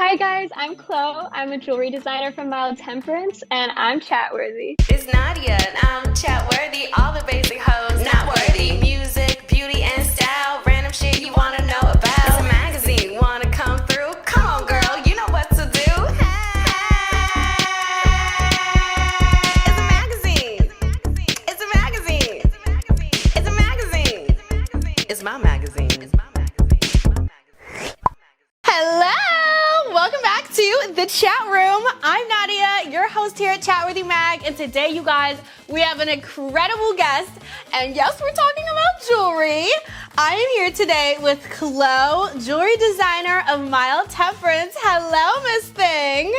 Hi guys, I'm Clo. I'm a jewelry designer from Temperance, and I'm Chatworthy. It's Nahdya, and I'm Chatworthy. All the basic hoes, not worthy. Music, beauty, and style. Random shit you wanna know about. It's a magazine, wanna come through? Come on, girl, you know what to do. It's a magazine. It's a magazine. It's a magazine. It's my magazine. Hello! Welcome back to the chat room. I'm Nahdya, your host here at Chatworthy Mag, and today, you guys, we have an incredible guest, and yes, we're talking about jewelry. I am here today with Clo, jewelry designer of Temperance. Hello, Miss Thing.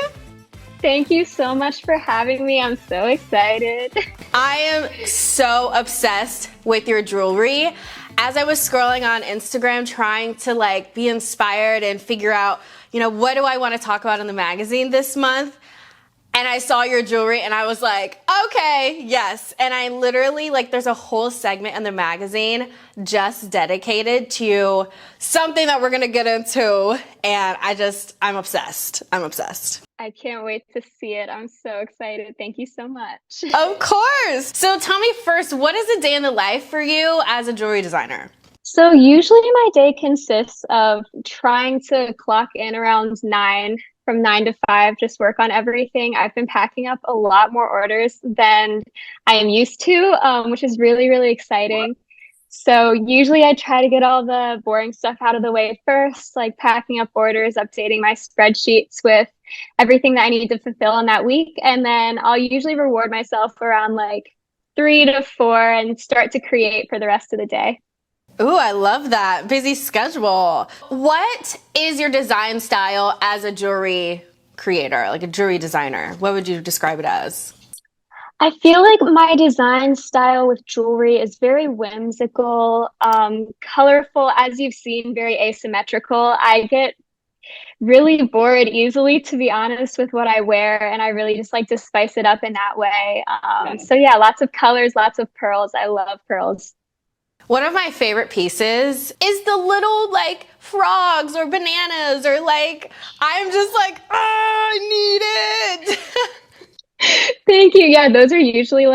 Thank you so much for having me. I'm so excited. I am so obsessed with your jewelry. As I was scrolling on Instagram trying to be inspired and figure out, what do I want to talk about in the magazine this month? And I saw your jewelry and I was like, okay, yes. And I literally, there's a whole segment in the magazine just dedicated to something that we're going to get into. And I'm obsessed. I'm obsessed. I can't wait to see it. I'm so excited. Thank you so much. Of course. So tell me first, what is a day in the life for you as a jewelry designer? So usually my day consists of trying to clock in around 9, from 9 to 5, just work on everything. I've been packing up a lot more orders than I am used to, which is really, really exciting. So usually I try to get all the boring stuff out of the way first, like packing up orders, updating my spreadsheets with everything that I need to fulfill in that week. And then I'll usually reward myself around 3 to 4 and start to create for the rest of the day. Ooh, I love that. Busy schedule. What is your design style as a jewelry creator, like a jewelry designer? What would you describe it as? I feel like my design style with jewelry is very whimsical, colorful, as you've seen, very asymmetrical. I get really bored easily, to be honest, with what I wear, and I really just like to spice it up in that way. So yeah, lots of colors, lots of pearls. I love pearls. One of my favorite pieces is the little frogs or bananas or I'm just I need it. Thank you. Yeah, those are usually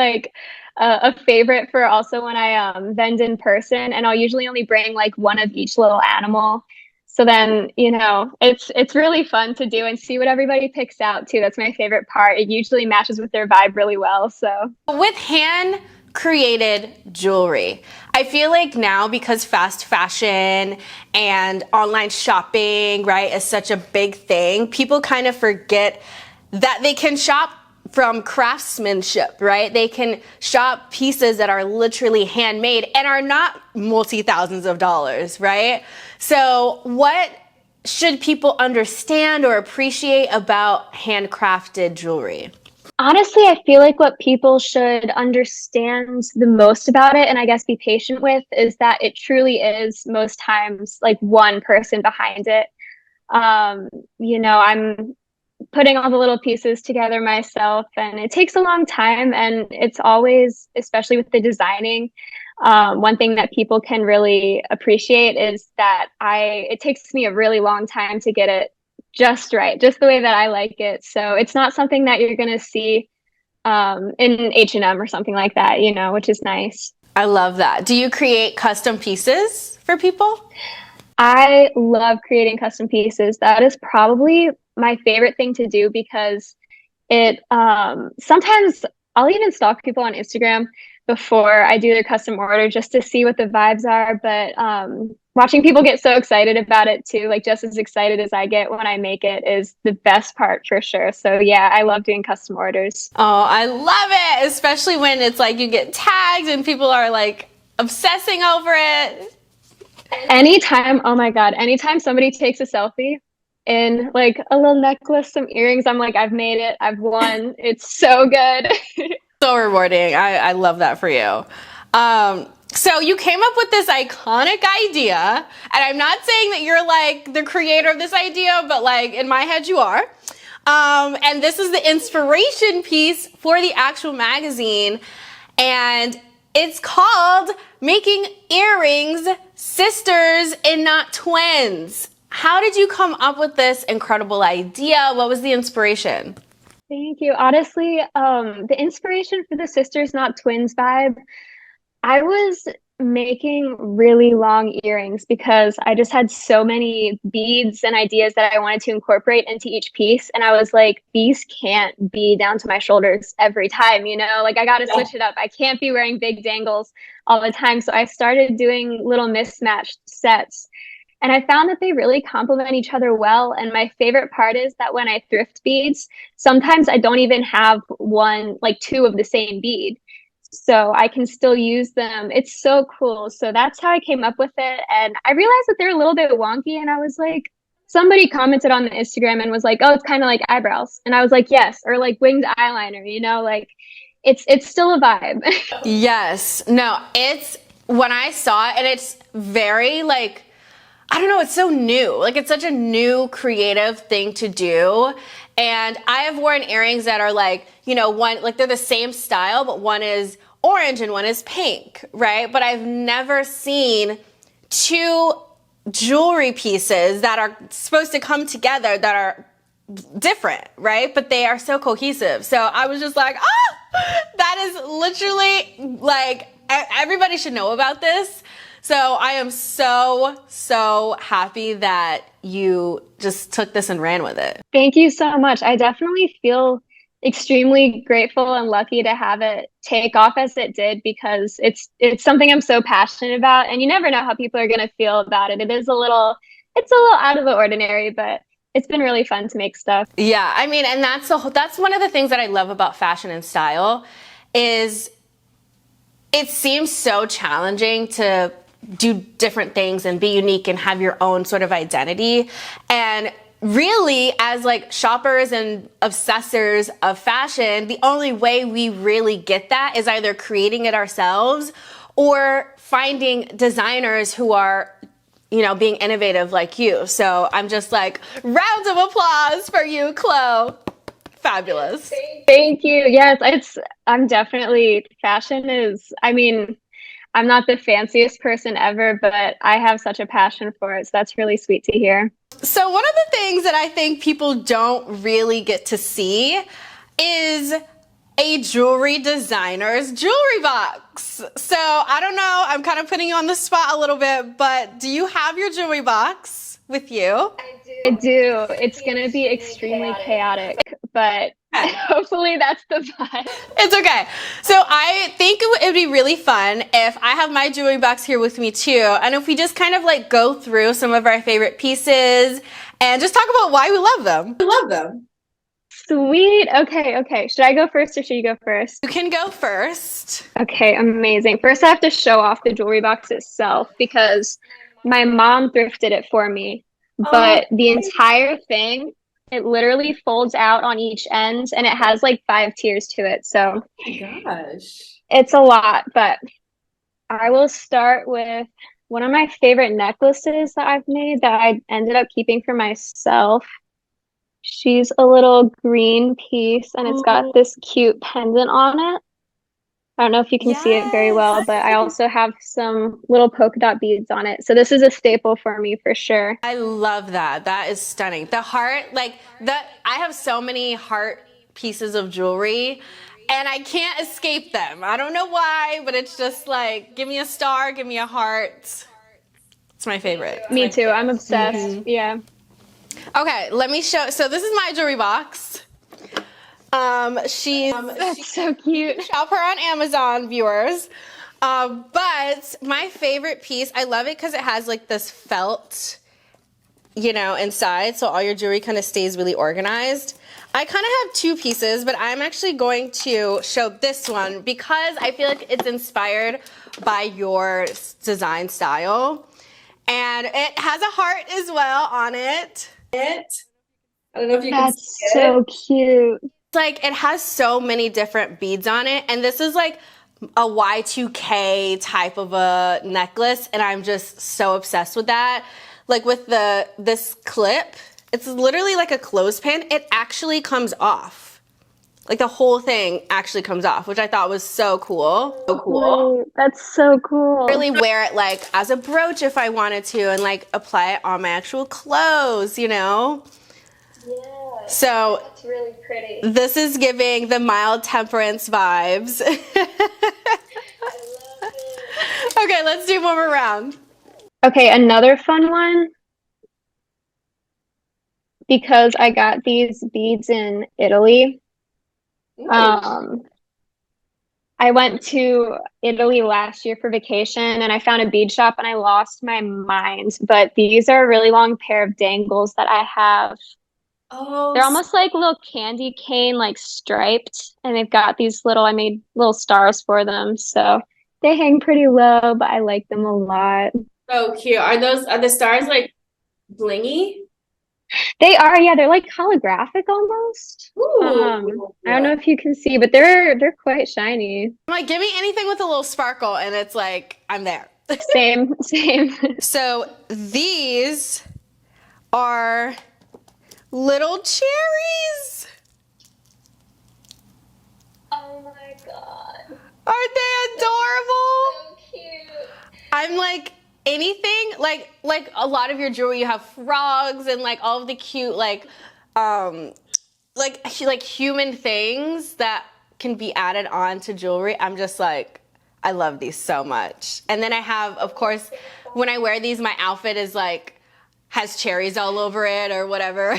a favorite for also when I vend in person, and I'll usually only bring one of each little animal. So then, it's really fun to do and see what everybody picks out too. That's my favorite part. It usually matches with their vibe really well. So with hand created jewelry, I feel like now, because fast fashion and online shopping, right, is such a big thing, people kind of forget that they can shop from craftsmanship, right? They can shop pieces that are literally handmade and are not multi-thousands of dollars, right? So what should people understand or appreciate about handcrafted jewelry? honestly, I feel like what people should understand the most about it, and I guess be patient with, is that it truly is most times one person behind it. I'm putting all the little pieces together myself, and it takes a long time, and it's always, especially with the designing, one thing that people can really appreciate is that it takes me a really long time to get it just right, just the way that I like it. So it's not something that you're going to see in H&M or something like that, which is nice. I love that. Do you create custom pieces for people? I love creating custom pieces. That is probably my favorite thing to do, because it sometimes I'll even stalk people on Instagram before I do their custom order just to see what the vibes are. But watching people get so excited about it too, just as excited as I get when I make it, is the best part for sure. So yeah, I love doing custom orders. Oh, I love it, especially when it's you get tagged and people are obsessing over it. Anytime, oh my God, anytime somebody takes a selfie in a little necklace, some earrings, I'm I've made it, I've won. It's so good. So rewarding. I love that for you. So you came up with this iconic idea, and I'm not saying that you're the creator of this idea, but in my head you are. And this is the inspiration piece for the actual magazine, and it's called Making Earrings Sisters and Not Twins. how did you come up with this incredible idea? What was the inspiration? Thank you. Honestly, the inspiration for the Sisters Not Twins vibe, I was making really long earrings because I just had so many beads and ideas that I wanted to incorporate into each piece. And I was like, these can't be down to my shoulders every time, you know, like I got to switch it up. I can't be wearing big dangles all the time. So I started doing little mismatched sets. And I found that they really complement each other well. And my favorite part is that when I thrift beads, sometimes I don't even have one, like two of the same bead. So I can still use them. It's so cool. So that's how I came up with it. And I realized that they're a little bit wonky. And I was like, somebody commented on the Instagram and was like, oh, it's kind of like eyebrows. And I was like, yes, or like winged eyeliner, you know, like it's still a vibe. Yes. No, it's when I saw it, and it's very like, I don't know, it's so new. Like it's such a new creative thing to do. And I have worn earrings that are like, you know, one, like they're the same style, but one is orange and one is pink, right? But I've never seen two jewelry pieces that are supposed to come together that are different, right? But they are so cohesive. So I was just like, that is literally like, everybody should know about this. So I am so happy that you just took this and ran with it. Thank you so much. I definitely feel extremely grateful and lucky to have it take off as it did because it's something I'm so passionate about, and you never know how people are going to feel about it. It's a little out of the ordinary, but it's been really fun to make stuff. Yeah, I mean, and that's one of the things that I love about fashion and style is it seems so challenging to do different things and be unique and have your own sort of identity. And really, as like shoppers and obsessors of fashion, the only way we really get that is either creating it ourselves or finding designers who are, you know, being innovative like you. So I'm just like, rounds of applause for you, Clo. Fabulous. Thank you. Yes, I'm definitely, fashion is, I mean, I'm not the fanciest person ever, but I have such a passion for it. So that's really sweet to hear. So one of the things that I think people don't really get to see is a jewelry designer's jewelry box. So I don't know, I'm kind of putting you on the spot a little bit, but do you have your jewelry box with you? I do. It's going to be extremely chaotic, but hopefully that's the vibe. It's okay. So I think it would be really fun if I have my jewelry box here with me too. And if we just kind of like go through some of our favorite pieces and just talk about why we love them. We love them. Sweet. Okay. Should I go first or should you go first? You can go first. Okay, amazing. First, I have to show off the jewelry box itself because my mom thrifted it for me. But the entire thing, it literally folds out on each end and it has like 5 tiers to it. So Oh my gosh. it's a lot, but I will start with one of my favorite necklaces that I've made that I ended up keeping for myself. She's a little green piece and it's got this cute pendant on it. I don't know if you can see it very well, but I also have some little polka dot beads on it. So this is a staple for me for sure. I love that. That is stunning. The heart, like that, I have so many heart pieces of jewelry and I can't escape them. I don't know why, but it's just like, give me a star, give me a heart. It's my favorite. Me too. I'm obsessed. Yeah. Okay, let me show. So this is my jewelry box. That's so cute. Shop her on Amazon, viewers. But my favorite piece, I love it because it has like this felt, you know, inside. So all your jewelry kind of stays really organized. I kind of have 2 pieces, but I'm actually going to show this one because I feel like it's inspired by your design style. And it has a heart as well on it. I don't know if you can see it. That's so cute. Like it has so many different beads on it, and this is like a Y2K type of a necklace, and I'm just so obsessed with that. Like with this clip, it's literally like a clothespin. It actually comes off. Like the whole thing actually comes off, which I thought was so cool. So cool. Wait, that's so cool. Really wear it like as a brooch if I wanted to and like apply it on my actual clothes, you know? Yeah, So that's really pretty. this is giving the mild temperance vibes. I love it. Okay, let's do one more round. Okay, another fun one because I got these beads in Italy. Ooh. Um, I went to Italy last year for vacation and I found a bead shop and I lost my mind. But these are a really long pair of dangles that I have. Oh, They're almost like little candy cane, like striped, and they've got these little, I made little stars for them. So they hang pretty low, but I like them a lot. so cute. Are the stars like blingy? They are, yeah, they're like holographic almost. Ooh. I don't know if you can see, but they're quite shiny. I'm like, give me anything with a little sparkle, and it's like, I'm there. Same, same. So these are little cherries. Oh my God. Aren't they adorable? So cute. I'm like anything like a lot of your jewelry you have frogs and like all of the cute um like human things that can be added on to jewelry. I'm just like I love these so much. And then I have, of course, when I wear these, my outfit is like has cherries all over it or whatever.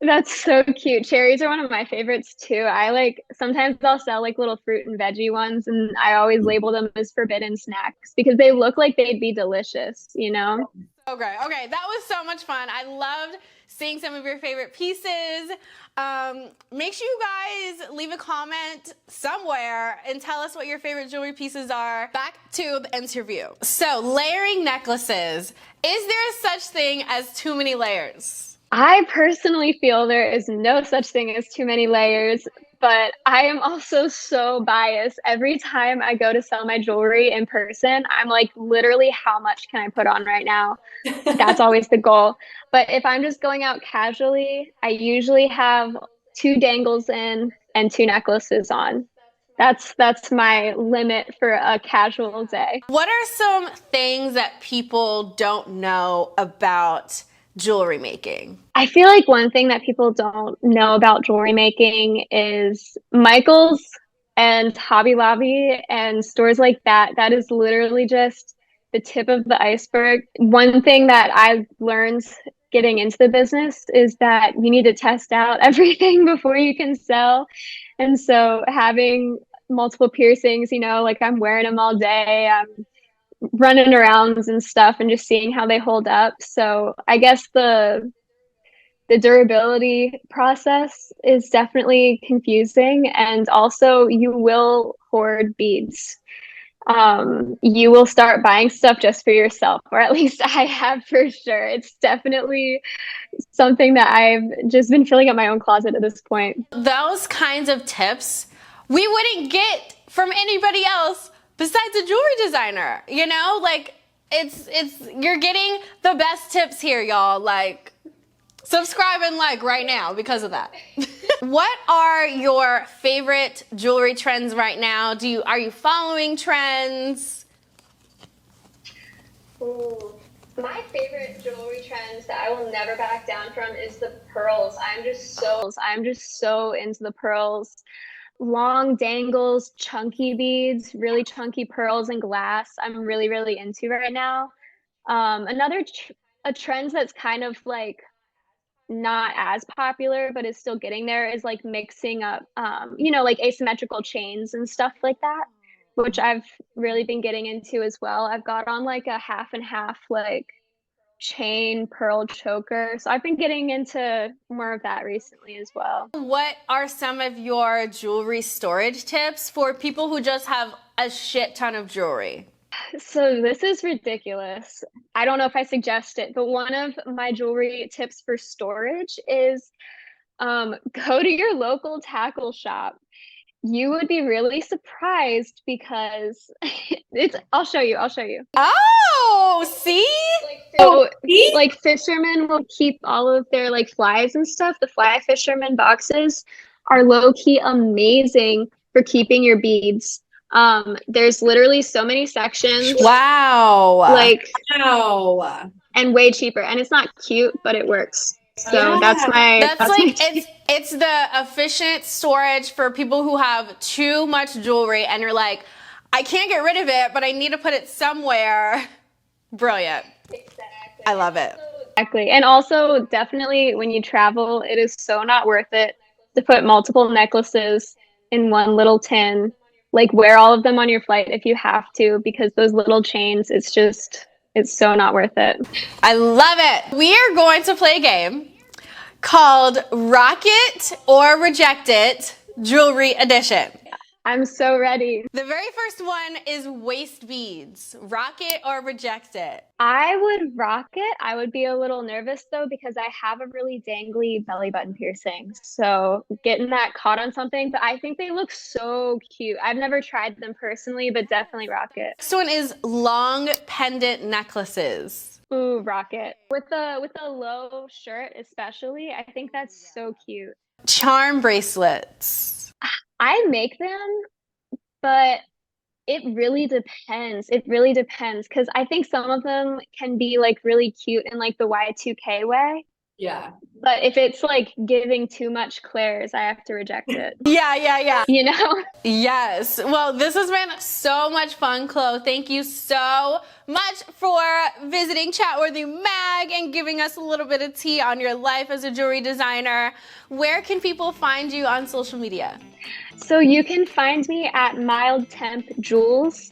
That's so cute. Cherries are one of my favorites too. I like sometimes I'll sell like little fruit and veggie ones, and I always label them as forbidden snacks because they look like they'd be delicious, you know? Okay, okay, that was so much fun. I loved seeing some of your favorite pieces. Make sure you guys leave a comment somewhere and tell us what your favorite jewelry pieces are. Back to the interview. So, layering necklaces. Is there such thing as too many layers? I personally feel there is no such thing as too many layers, but I am also so biased. Every time I go to sell my jewelry in person, I'm like, literally, how much can I put on right now? That's always the goal. But if I'm just going out casually, I usually have two dangles in and two necklaces on. That's my limit for a casual day. What are some things that people don't know about jewelry making? I feel like one thing that people don't know about jewelry making is Michael's and Hobby Lobby and stores like that. That is literally just the tip of the iceberg. One thing that I've learned getting into the business is that you need to test out everything before you can sell. And so having multiple piercings, like I'm wearing them all day. I'm running around and stuff and just seeing how they hold up. So I guess the durability process is definitely confusing, and also you will hoard beads. You will start buying stuff just for yourself, or at least I have for sure. It's definitely something that I've just been filling up my own closet at this point. Those kinds of tips we wouldn't get from anybody else besides a jewelry designer, you know? Like it's you're getting the best tips here, y'all. Like subscribe and like right now because of that. What are your favorite jewelry trends right now? Are you following trends? Ooh. My favorite jewelry trends that I will never back down from is the pearls. I'm just so into the pearls. Long dangles, chunky beads, really chunky pearls and glass. I'm really, really into right now. A trend that's kind of like not as popular, but is still getting there is like mixing up, like asymmetrical chains and stuff like that, which I've really been getting into as well. I've got on like a half and half, like chain pearl choker. So I've been getting into more of that recently as well. What are some of your jewelry storage tips for people who just have a shit ton of jewelry? So this is ridiculous. I don't know if I suggest it, but one of my jewelry tips for storage is go to your local tackle shop. You would be really surprised because I'll show you. I'll show you. Oh, see? So like fishermen will keep all of their like flies and stuff. The fly fisherman boxes are low key amazing for keeping your beads. There's literally so many sections. Wow. Like Wow. and way cheaper. And it's not cute, but it works. So That's like my it's the efficient storage for people who have too much jewelry and you're like, I can't get rid of it, but I need to put it somewhere. Brilliant. Exactly. I love it. Exactly. And also definitely when you travel, it is so not worth it to put multiple necklaces in one little tin. Like wear all of them on your flight if you have to, because those little chains, it's so not worth it. I love it. We are going to play a game called Rock It or Reject It Jewelry Edition. I'm so ready. The very first one is waist beads. Rock it or reject it? I would rock it. I would be a little nervous though, because I have a really dangly belly button piercing. So getting that caught on something, but I think they look so cute. I've never tried them personally, but definitely rock it. Next one is long pendant necklaces. Ooh, rock it. With the low shirt especially, I think that's so cute. Charm bracelets. I make them, but it really depends. It really depends because I think some of them can be like really cute in like the Y2K way. Yeah. But if it's like giving too much Claire's, I have to reject it. Yeah. You know? Yes. Well, this has been so much fun, Clo. Thank you so much for visiting Chatworthy Mag and giving us a little bit of tea on your life as a jewelry designer. Where can people find you on social media? So you can find me at Mild Temp Jewels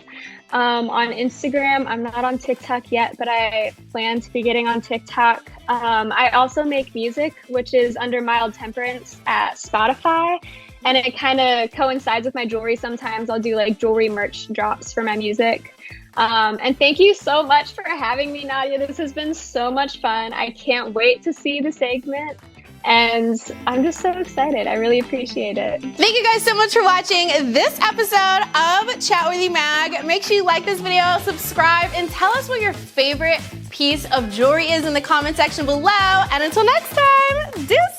on Instagram. I'm not on TikTok yet, but I plan to be getting on TikTok. I also make music, which is under Mild Temperance at Spotify. And it kind of coincides with my jewelry. Sometimes I'll do like jewelry merch drops for my music. And thank you so much for having me, Nahdya. This has been so much fun. I can't wait to see the segment. And I'm just so excited. I really appreciate it. Thank you guys so much for watching this episode of Chatworthy Mag. Make sure you like this video, subscribe, and tell us what your favorite piece of jewelry is in the comment section below. And until next time, deuces!